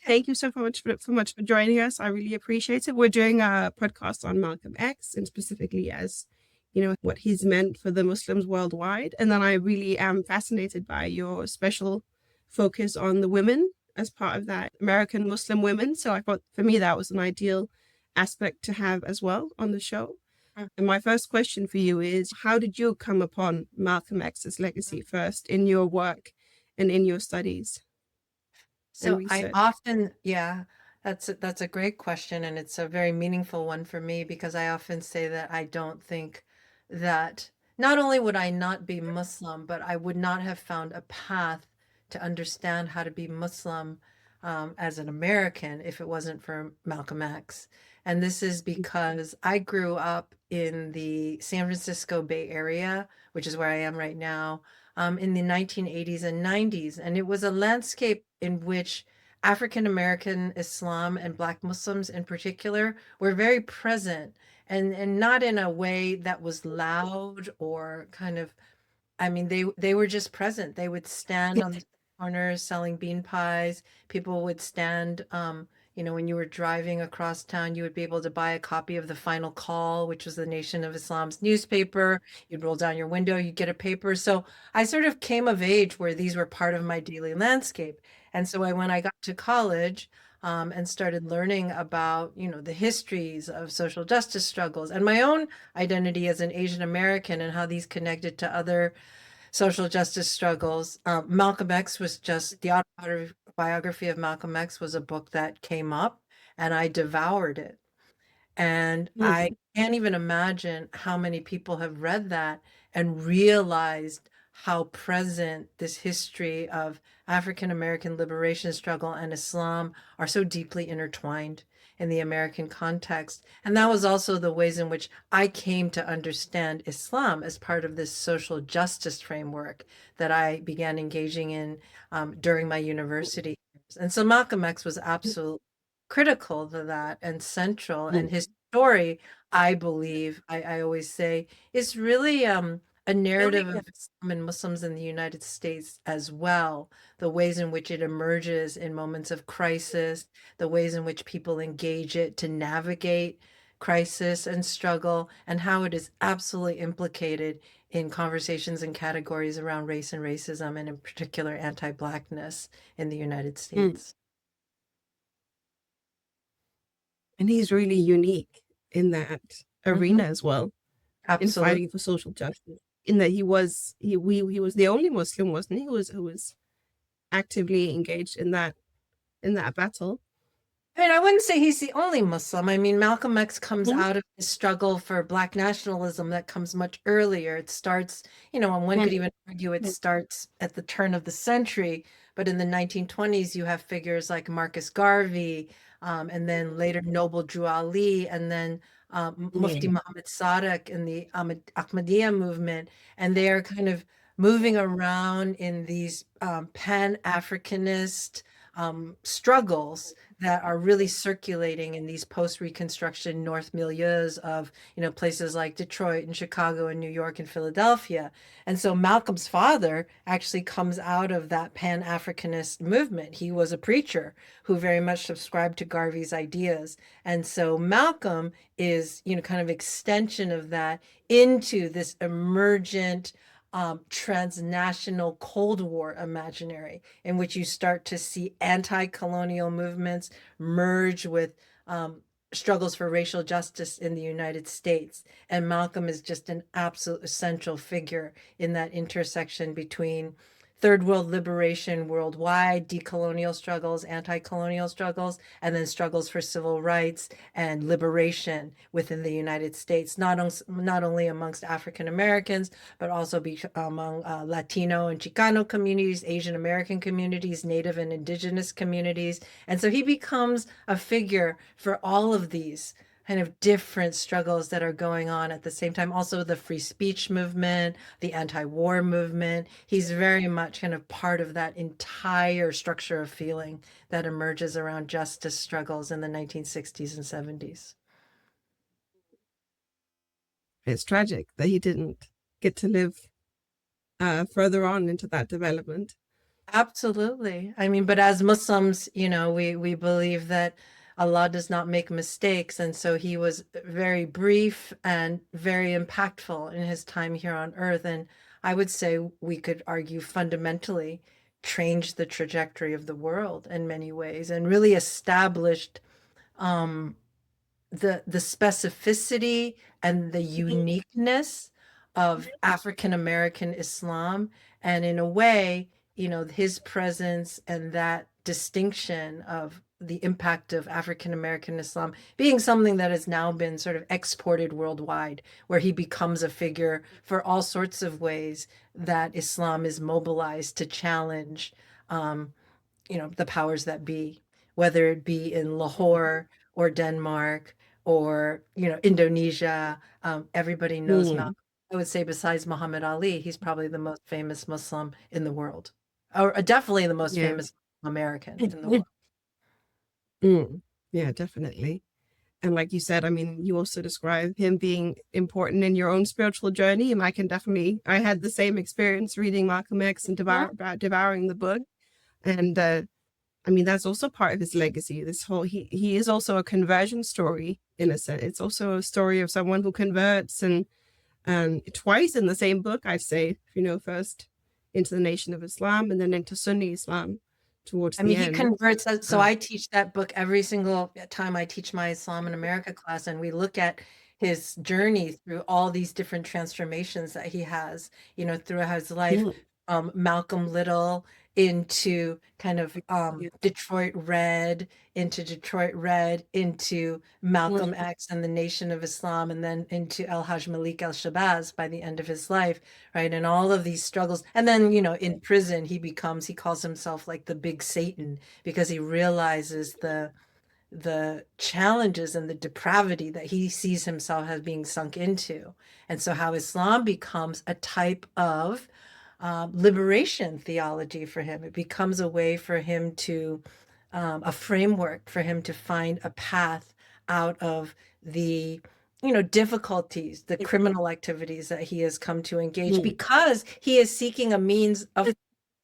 Thank you so much for joining us. I really appreciate it. We're doing a podcast on Malcolm X, and specifically as what he's meant for the Muslims worldwide. And then I really am fascinated by your special focus on the women as part of that, American Muslim women. So I thought for me that was an ideal aspect to have as well on the show. And my first question for you is, how did you come upon Malcolm X's legacy first in your work and in your studies and So I research? often, yeah, that's a great question, and it's a very meaningful one for me because I often say that I don't think that not only would I not be Muslim, but I would not have found a path to understand how to be Muslim as an American if it wasn't for Malcolm X. And this is because I grew up in the San Francisco Bay Area, which is where I am right now, in the 1980s and 90s. And it was a landscape in which African American Islam and Black Muslims in particular were very present, and not in a way that was loud or kind of, I mean, they were just present. They would stand on the corners selling bean pies. People would stand, when you were driving across town, you would be able to buy a copy of the Final Call, which was the Nation of Islam's newspaper. You'd roll down your window, you'd get a paper. So I sort of came of age where these were part of my daily landscape. And so when I got to college, and started learning about, the histories of social justice struggles and my own identity as an Asian American and how these connected to other social justice struggles. Malcolm X was just the autobiography of Malcolm X was a book that came up, and I devoured it. And I Mm. can't even imagine how many people have read that and realized how present this history of African American liberation struggle and Islam are so deeply intertwined in the American context. And that was also the ways in which I came to understand Islam as part of this social justice framework that I began engaging in during my university years. And so Malcolm X was absolutely critical to that and central. And Mm. his story, I believe, I always say, is really a narrative of Islam and Muslims in the United States as well. The ways in which it emerges in moments of crisis, the ways in which people engage it to navigate crisis and struggle, and how it is absolutely implicated in conversations and categories around race and racism, and in particular anti-Blackness in the United Mm. States. And he's really unique in that Mhm. arena as well, in Absolutely. fighting for social justice. In that he was the only Muslim, wasn't he, who was actively engaged in that battle. I mean, I wouldn't say he's the only Muslim. I mean, Malcolm X comes Mm. out of his struggle for Black nationalism that comes much earlier. It starts, and one could Mm. even argue it starts at the turn of the century. But in the 1920s, you have figures like Marcus Garvey, and then later Noble Drew Ali, and then Mufti Mm. Muhammad Sadiq in the Ahmadiyya movement. And they are kind of moving around in these Pan-Africanist struggles that are really circulating in these post-Reconstruction North milieus of, places like Detroit and Chicago and New York and Philadelphia. And so Malcolm's father actually comes out of that Pan-Africanist movement. He was a preacher who very much subscribed to Garvey's ideas. And so Malcolm is, kind of extension of that into this emergent transnational Cold War imaginary in which you start to see anti-colonial movements merge with struggles for racial justice in the United States. And Malcolm is just an absolute essential figure in that intersection between third world liberation worldwide, decolonial struggles, anti-colonial struggles, and then struggles for civil rights and liberation within the United States, not only amongst African Americans, but also among Latino and Chicano communities, Asian American communities, Native and Indigenous communities. And so he becomes a figure for all of these kind of different struggles that are going on at the same time. Also, the free speech movement, the anti-war movement. He's very much kind of part of that entire structure of feeling that emerges around justice struggles in the 1960s and 70s. It's tragic that he didn't get to live further on into that development. Absolutely. I mean, but as Muslims, we believe that Allah does not make mistakes. And so he was very brief and very impactful in his time here on earth. And I would say we could argue fundamentally changed the trajectory of the world in many ways and really established um, the specificity and the uniqueness of African American Islam. And in a way, his presence and that distinction of the impact of African American Islam being something that has now been sort of exported worldwide, where he becomes a figure for all sorts of ways that Islam is mobilized to challenge, um, the powers that be, whether it be in Lahore or Denmark or, Indonesia. Everybody knows Mm, Malcolm. I would say besides Muhammad Ali, he's probably the most famous Muslim in the world, or definitely the most yeah. famous American in the world. Mm, yeah, definitely. And like you said, I mean, you also describe him being important in your own spiritual journey. And I had the same experience reading Malcolm X and Mhm. devouring the book. And I mean, that's also part of his legacy. He is also a conversion story in a sense. It's also a story of someone who converts, and twice in the same book, I'd say, first into the Nation of Islam and then into Sunni Islam towards I the mean, he end. converts us. So Uh, I teach that book every single time I teach my Islam in America class, and we look at his journey through all these different transformations that he has, throughout his life. mm, Malcolm Little into kind of yeah. Detroit Red, into Malcolm X and the Nation of Islam, and then into El Haj Malik El Shabazz by the end of his life, right? And all of these struggles. And then, in prison, he calls himself like the big Satan because he realizes the challenges and the depravity that he sees himself as being sunk into. And so how Islam becomes a type of liberation theology for him. It becomes a way for him to, a framework for him to find a path out of the, difficulties, the criminal activities that he has come to engage Mm, because he is seeking a means of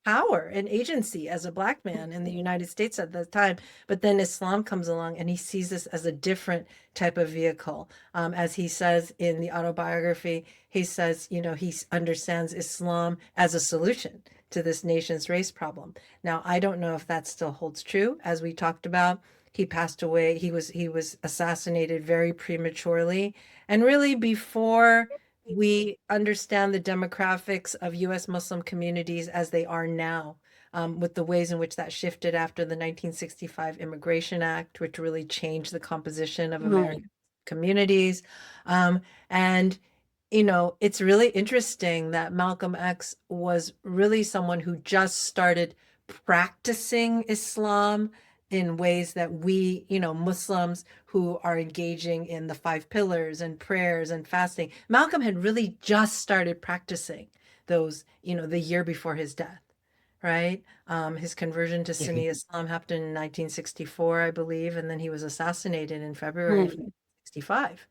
power and agency as a Black man in the United States at that time. But then Islam comes along and he sees this as a different type of vehicle. As he says in the autobiography, he says, he understands Islam as a solution to this nation's race problem. Now, I don't know if that still holds true. As we talked about, he passed away. He was assassinated very prematurely, and really before we understand the demographics of US Muslim communities as they are now, with the ways in which that shifted after the 1965 Immigration Act, which really changed the composition of mm, American communities. And, it's really interesting that Malcolm X was really someone who just started practicing Islam in ways that we, Muslims who are engaging in the five pillars and prayers and fasting. Malcolm had really just started practicing those, the year before his death, right? His conversion to yeah. Sunni Islam happened in 1964, I believe, and then he was assassinated in February of Mm, 65.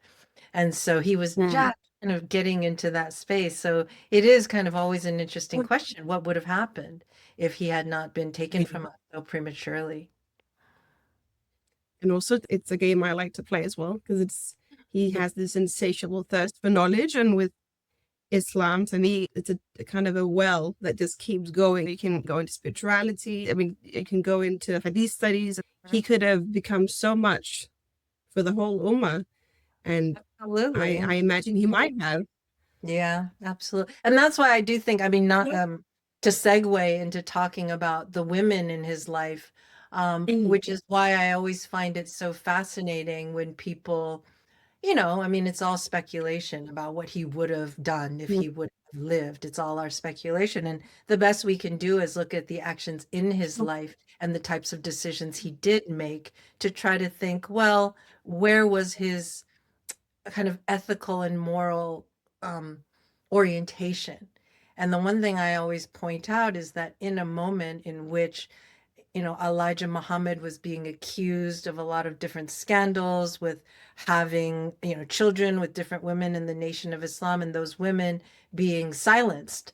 And so he was mm, just kind of getting into that space. So it is kind of always an interesting question. What would have happened if he had not been taken yeah. from us so prematurely? And also, it's a game I like to play as well because he has this insatiable thirst for knowledge, and with Islam, for me, it's a kind of a well that just keeps going. You can go into spirituality. I mean, you can go into hadith studies. He could have become so much for the whole ummah, and Absolutely. I imagine he might have. Yeah, absolutely. And that's why I do think, I mean, not to segue into talking about the women in his life, Mm, which is why I always find it so fascinating when people, I mean, it's all speculation about what he would have done if mm, he would have lived. It's all our speculation. And the best we can do is look at the actions in his life and the types of decisions he did make to try to think, well, where was his kind of ethical and moral um, orientation? And the one thing I always point out is that in a moment in which, Elijah Muhammad was being accused of a lot of different scandals with having, children with different women in the Nation of Islam, and those women being silenced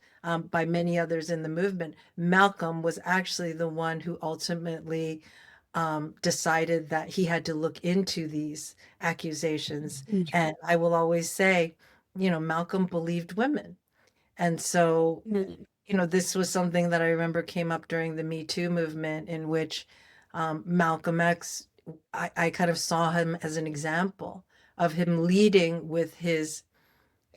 by many others in the movement, Malcolm was actually the one who ultimately decided that he had to look into these accusations. And I will always say, Malcolm believed women. And so, this was something that I remember came up during the Me Too movement, in which Malcolm X, I kind of saw him as an example of him leading with his,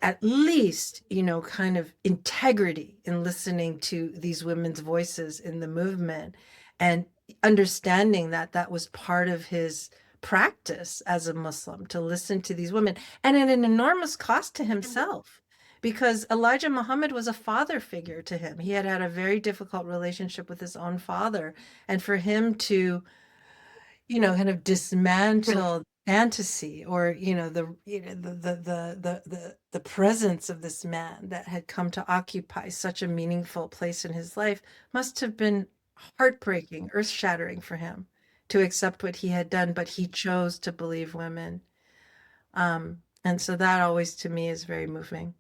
at least, kind of integrity in listening to these women's voices in the movement, and understanding that that was part of his practice as a Muslim, to listen to these women, and at an enormous cost to himself, because Elijah Muhammad was a father figure to him. He had had a very difficult relationship with his own father. And for him to, kind of dismantle fantasy, or the presence of this man that had come to occupy such a meaningful place in his life, must have been heartbreaking, earth-shattering for him to accept what he had done. But he chose to believe women, and so that always, to me, is very moving.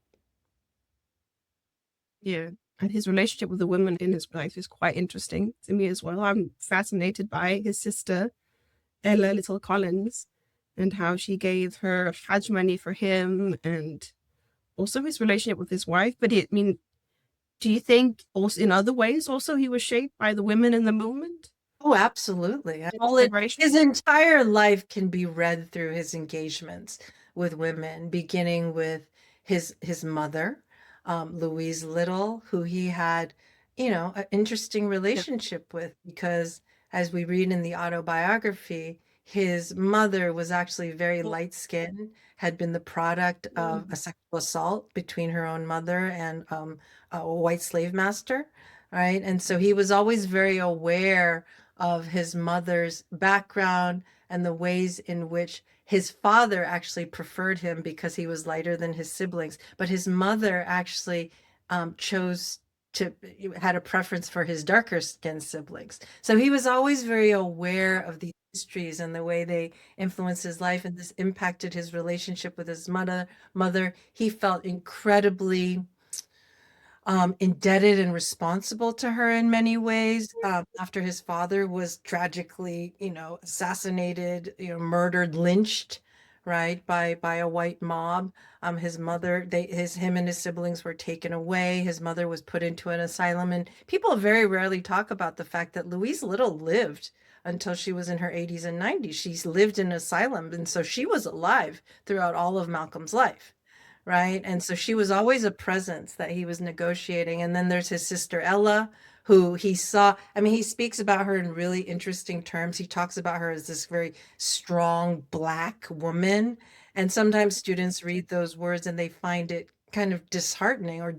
Yeah. And his relationship with the women in his life is quite interesting to me as well. I'm fascinated by his sister, Ella Little Collins, and how she gave her Hajj money for him, and also his relationship with his wife. But do you think also in other ways also he was shaped by the women in the movement? Oh, absolutely. Liberation? His entire life can be read through his engagements with women, beginning with his mother, Louise Little, who he had, an interesting relationship with, because as we read in the autobiography, his mother was actually very light-skinned, had been the product of a sexual assault between her own mother and a white slave master, right? And so he was always very aware of his mother's background and the ways in which his father actually preferred him because he was lighter than his siblings. But his mother actually had a preference for his darker skinned siblings. So he was always very aware of these histories and the way they influenced his life, and this impacted his relationship with his mother. He felt incredibly indebted and responsible to her in many ways. After his father was tragically, assassinated, murdered, lynched, right, by a white mob. His mother, him and his siblings were taken away. His mother was put into an asylum, and people very rarely talk about the fact that Louise Little lived until she was in her 80s and 90s. She's lived in an asylum, and so she was alive throughout all of Malcolm's life. Right. And so she was always a presence that he was negotiating. And then there's his sister Ella, who he saw. I mean, he speaks about her in really interesting terms. He talks about her as this very strong Black woman. And sometimes students read those words and they find it kind of disheartening or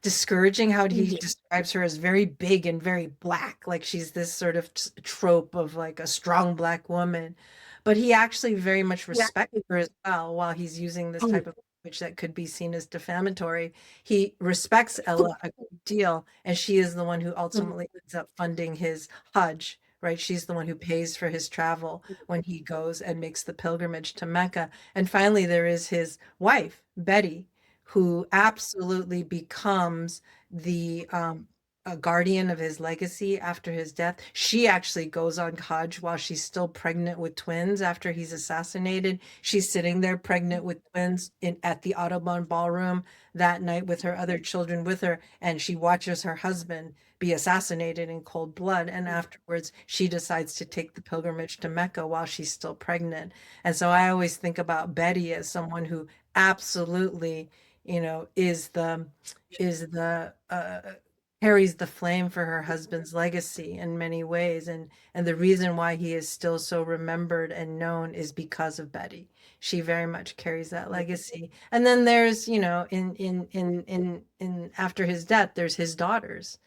discouraging how he describes her as very big and very Black, like she's this sort of trope of like a strong Black woman. But he actually very much respects her as well, while he's using this type of language that could be seen as defamatory. He respects Ella a great deal, and she is the one who ultimately ends up funding his Hajj, right? She's the one who pays for his travel when he goes and makes the pilgrimage to Mecca. And finally, there is his wife, Betty, who absolutely becomes the a guardian of his legacy after his death. She actually goes on Hajj while she's still pregnant with twins after he's assassinated. She's sitting there pregnant with twins at the Audubon Ballroom that night with her other children with her, and she watches her husband be assassinated in cold blood. And afterwards, she decides to take the pilgrimage to Mecca while she's still pregnant. And so I always think about Betty as someone who absolutely, is the carries the flame for her husband's legacy in many ways, and the reason why he is still so remembered and known is because of Betty. She very much carries that legacy. And then there's, in after his death, there's his daughters,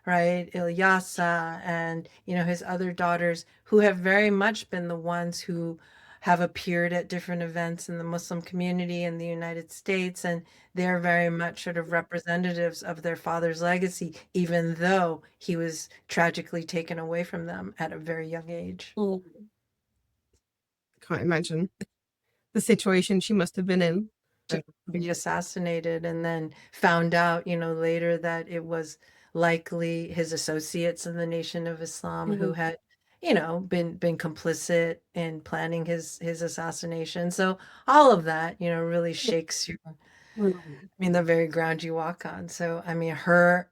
right? Ilyasa and, his other daughters, who have very much been the ones who have appeared at different events in the Muslim community in the United States, and they're very much sort of representatives of their father's legacy, even though he was tragically taken away from them at a very young age. Can't imagine the situation she must have been in. to be assassinated, and then found out, later that it was likely his associates in the Nation of Islam who had, been complicit in planning his assassination. So all of that, really shakes you. Mhm. I mean, the very ground you walk on. So, I mean, her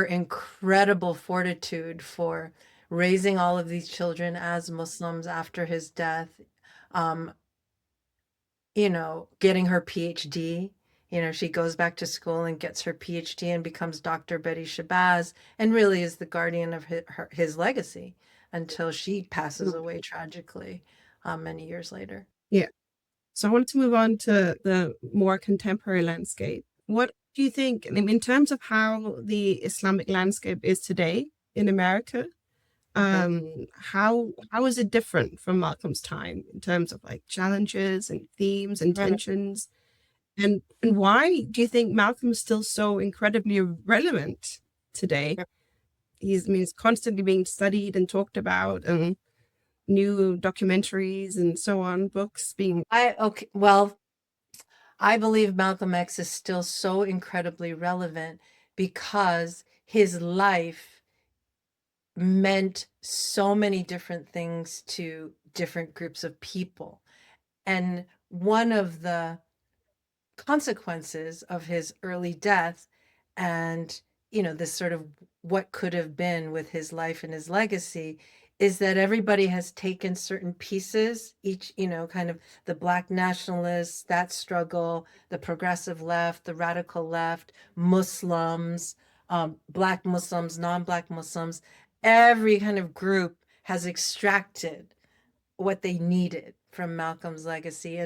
incredible fortitude for raising all of these children as Muslims after his death, um, getting her PhD. She goes back to school and gets her PhD and becomes Dr. Betty Shabazz, and really is the guardian of his legacy until she passes away tragically many years later. Yeah. So I wanted to move on to the more contemporary landscape. What do you think, in terms of how the Islamic landscape is today in America? How is it different from Malcolm's time in terms of like challenges and themes and Right. tensions? And why do you think Malcolm is still so incredibly relevant today? He's constantly being studied and talked about, and new documentaries and so on, books being. Well, I believe Malcolm X is still so incredibly relevant because his life meant so many different things to different groups of people. And one of the consequences of his early death, and this sort of what could have been with his life and his legacy, is that everybody has taken certain pieces, each, kind of the Black nationalists, that struggle, the progressive left, the radical left, Muslims, Black Muslims, non-Black Muslims, every kind of group has extracted what they needed from Malcolm's legacy.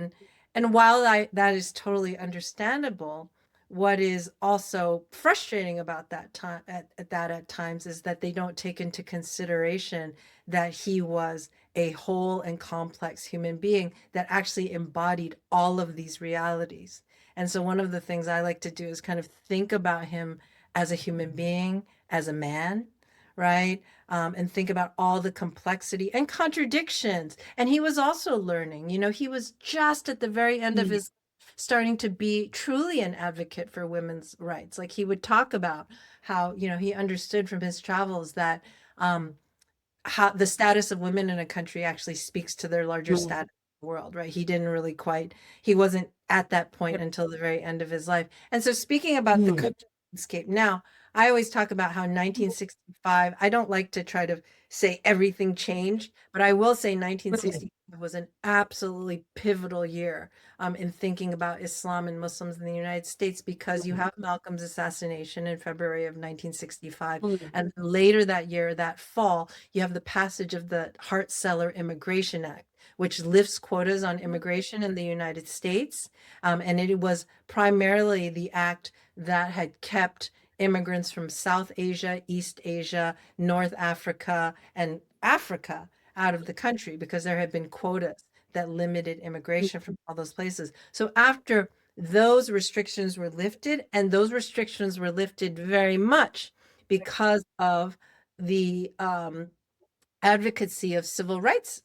And while that is totally understandable, what is also frustrating about that time at times is that they don't take into consideration that he was a whole and complex human being that actually embodied all of these realities. And so one of the things I like to do is kind of think about him as a human being, as a man, right? And think about all the complexity and contradictions. And he was also learning, he was just at the very end of his starting to be truly an advocate for women's rights. Like he would talk about how, he understood from his travels that how the status of women in a country actually speaks to their larger status in the world, right? He wasn't at that point until the very end of his life. And so speaking about the landscape now, I always talk about how 1965, I don't like to try to say everything changed, but I will say 1965 was an absolutely pivotal year in thinking about Islam and Muslims in the United States, because you have Malcolm's assassination in February of 1965. And later that year, that fall, you have the passage of the Hart-Celler Immigration Act, which lifts quotas on immigration in the United States. And it was primarily the act that had kept immigrants from South Asia, East Asia, North Africa, and Africa out of the country, because there had been quotas that limited immigration from all those places. So after those restrictions were lifted, and those restrictions were lifted very much because of the advocacy of civil rights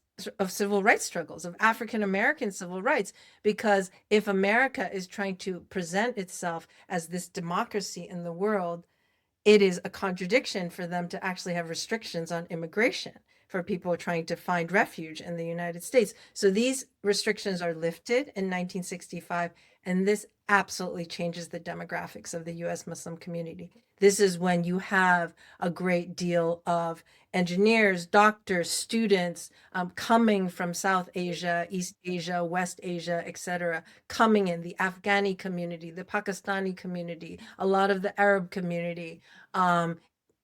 struggles, of African American civil rights, because if America is trying to present itself as this democracy in the world, it is a contradiction for them to actually have restrictions on immigration for people trying to find refuge in the United States. So these restrictions are lifted in 1965, and this absolutely changes the demographics of the US Muslim community. This is when you have a great deal of engineers, doctors, students coming from South Asia, East Asia, West Asia, etc., coming in, the Afghani community, the Pakistani community, a lot of the Arab community,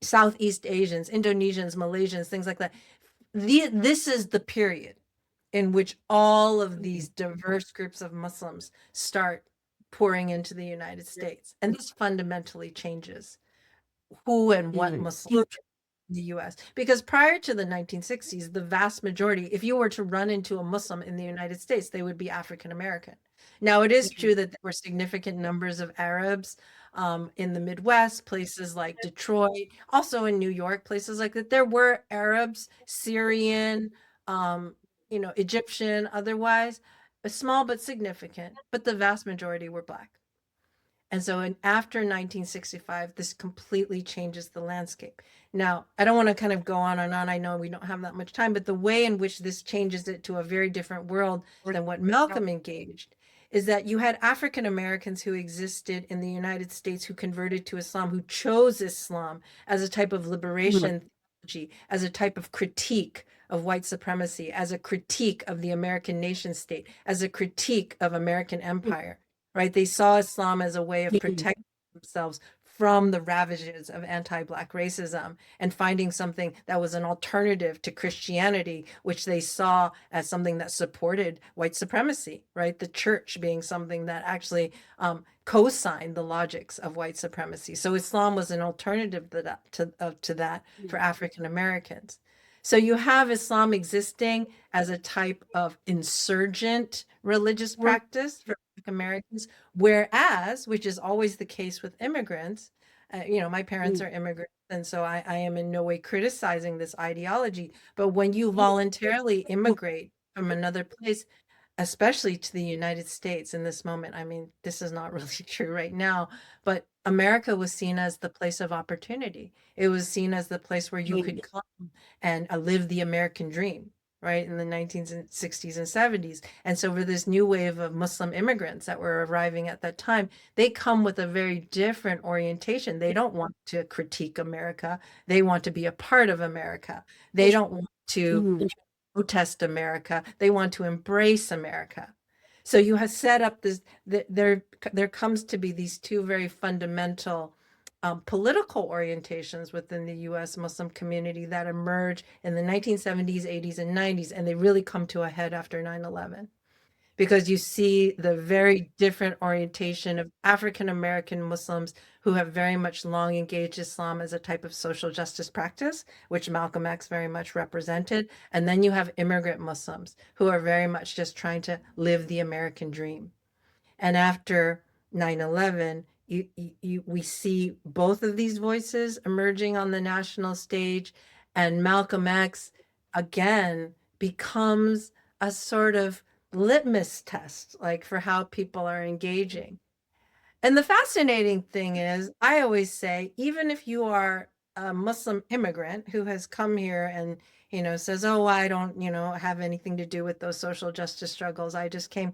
Southeast Asians, Indonesians, Malaysians, things like that. This is the period in which all of these diverse groups of Muslims start pouring into the United States. And this fundamentally changes who and what Muslims in the US. Because prior to the 1960s, the vast majority, if you were to run into a Muslim in the United States, they would be African American. Now, it is true that there were significant numbers of Arabs in the Midwest, places like Detroit, also in New York, places like that. There were Arabs, Syrian, Egyptian, otherwise. small but significant, but the vast majority were Black. And so after 1965, this completely changes the landscape. Now, I don't want to kind of go on and on. I know we don't have that much time, but the way in which this changes it to a very different world than what Malcolm engaged is that you had African Americans who existed in the United States who converted to Islam, who chose Islam as a type of liberation theology, as a type of critique of white supremacy, as a critique of the American nation state, as a critique of American empire. Right? They saw Islam as a way of protecting themselves from the ravages of anti-Black racism and finding something that was an alternative to Christianity, which they saw as something that supported white supremacy, right? The church being something that actually co-signed the logics of white supremacy. So Islam was an alternative to that for African Americans. So you have Islam existing as a type of insurgent religious practice for Black Americans, whereas, which is always the case with immigrants, my parents are immigrants, and so I am in no way criticizing this ideology. But when you voluntarily immigrate from another place, especially to the United States in this moment, I mean, this is not really true right now, but America was seen as the place of opportunity. It was seen as the place where you could come and live the American dream, right, in the 1960s and 70s. And so for this new wave of Muslim immigrants that were arriving at that time, they come with a very different orientation. They don't want to critique America. They want to be a part of America. They don't want to protest America. They want to embrace America. So you have set up this, there comes to be these two very fundamental political orientations within the US Muslim community that emerge in the 1970s, 80s, and 90s, and they really come to a head after 9/11. Because you see the very different orientation of African American Muslims who have very much long engaged Islam as a type of social justice practice, which Malcolm X very much represented. And then you have immigrant Muslims who are very much just trying to live the American dream. And after 9/11, we see both of these voices emerging on the national stage, and Malcolm X again becomes a sort of litmus test, like for how people are engaging. And the fascinating thing is, I always say, even if you are a Muslim immigrant who has come here and, says, oh, I don't, have anything to do with those social justice struggles. I just came.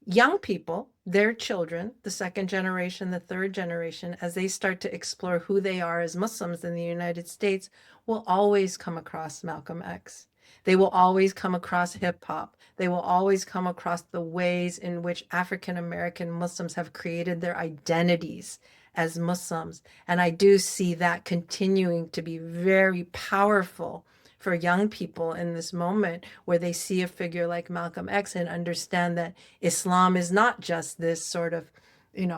Young people, their children, the second generation, the third generation, as they start to explore who they are as Muslims in the United States, will always come across Malcolm X. They will always come across hip hop. They will always come across the ways in which African American Muslims have created their identities as Muslims. And I do see that continuing to be very powerful for young people in this moment where they see a figure like Malcolm X and understand that Islam is not just this sort of,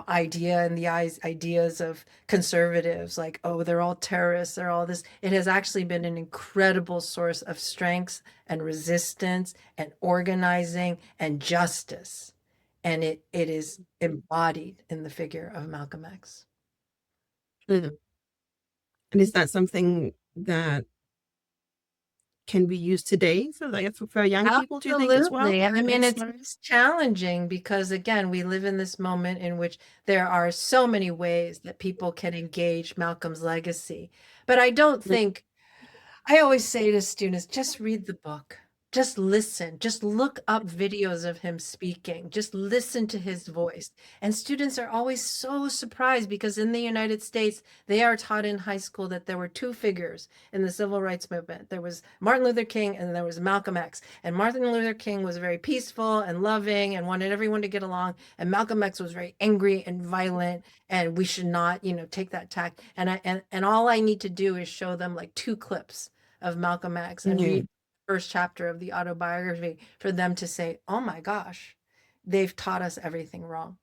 idea in the ideas of conservatives, like, oh, they're all terrorists, they're all this. It has actually been an incredible source of strength and resistance and organizing and justice. And it is embodied in the figure of Malcolm X. And is that something that can be used today for young people, do you think, as well? Absolutely. I mean, it's challenging because, again, we live in this moment in which there are so many ways that people can engage Malcolm's legacy. But I don't think, I always say to students, just read the book. Just listen, just look up videos of him speaking, just listen to his voice. And students are always so surprised because in the United States, they are taught in high school that there were two figures in the civil rights movement. There was Martin Luther King and there was Malcolm X. And Martin Luther King was very peaceful and loving and wanted everyone to get along. And Malcolm X was very angry and violent, and we should not, take that tack. And all I need to do is show them like two clips of Malcolm X and read first chapter of the autobiography for them to say, oh my gosh, they've taught us everything wrong.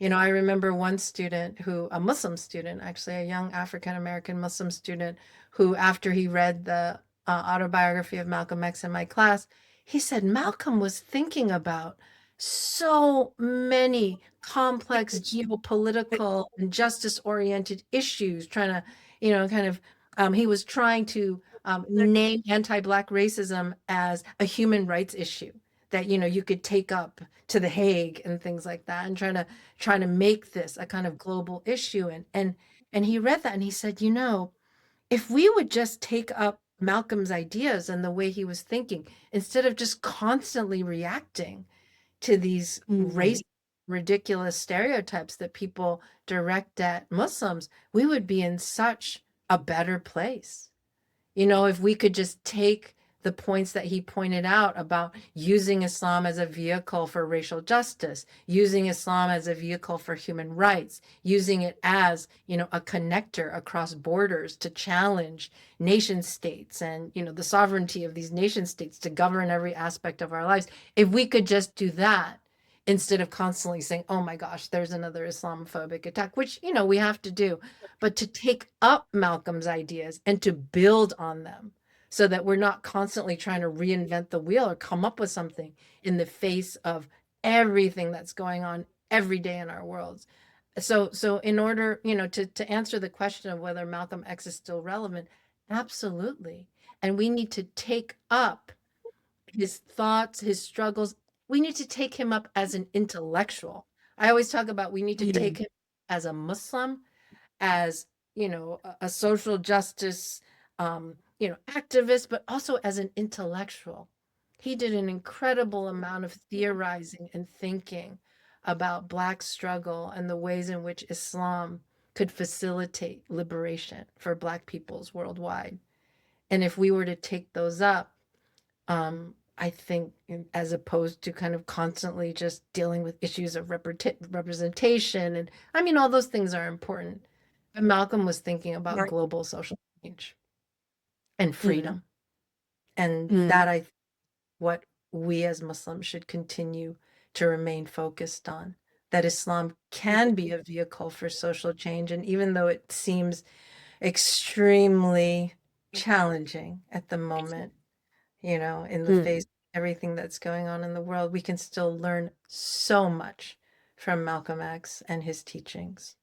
I remember one student a Muslim student, actually a young African-American Muslim student, who after he read the autobiography of Malcolm X in my class, he said, Malcolm was thinking about so many complex geopolitical and justice-oriented issues, trying to, he was trying to name anti-Black racism as a human rights issue, that, you know, you could take up to The Hague and things like that, and trying to make this a kind of global issue. And he read that and he said, you know, if we would just take up Malcolm's ideas and the way he was thinking, instead of just constantly reacting to these race ridiculous stereotypes that people direct at Muslims, we would be in such a better place. You know, if we could just take the points that he pointed out about using Islam as a vehicle for racial justice, using Islam as a vehicle for human rights, using it as, you know, a connector across borders to challenge nation states and, you know, the sovereignty of these nation states to govern every aspect of our lives. If we could just do that, instead of constantly saying, oh my gosh, there's another Islamophobic attack, which, you know, we have to do, but to take up Malcolm's ideas and to build on them, so that we're not constantly trying to reinvent the wheel or come up with something in the face of everything that's going on every day in our worlds. So in order, you know, to answer the question of whether Malcolm X is still relevant, absolutely. And we need to take up his thoughts, his struggles. We need to take him up as an intellectual. I always talk about we need to take him as a Muslim, as, you know, a social justice, you know, activist, but also as an intellectual. He did an incredible amount of theorizing and thinking about Black struggle and the ways in which Islam could facilitate liberation for Black peoples worldwide. And if we were to take those up, I think, as opposed to kind of constantly just dealing with issues of representation, and I mean, all those things are important. But Malcolm was thinking about global social change and freedom. And that what we as Muslims should continue to remain focused on, that Islam can be a vehicle for social change. And even though it seems extremely challenging at the moment, you know, in the face of everything that's going on in the world, we can still learn so much from Malcolm X and his teachings.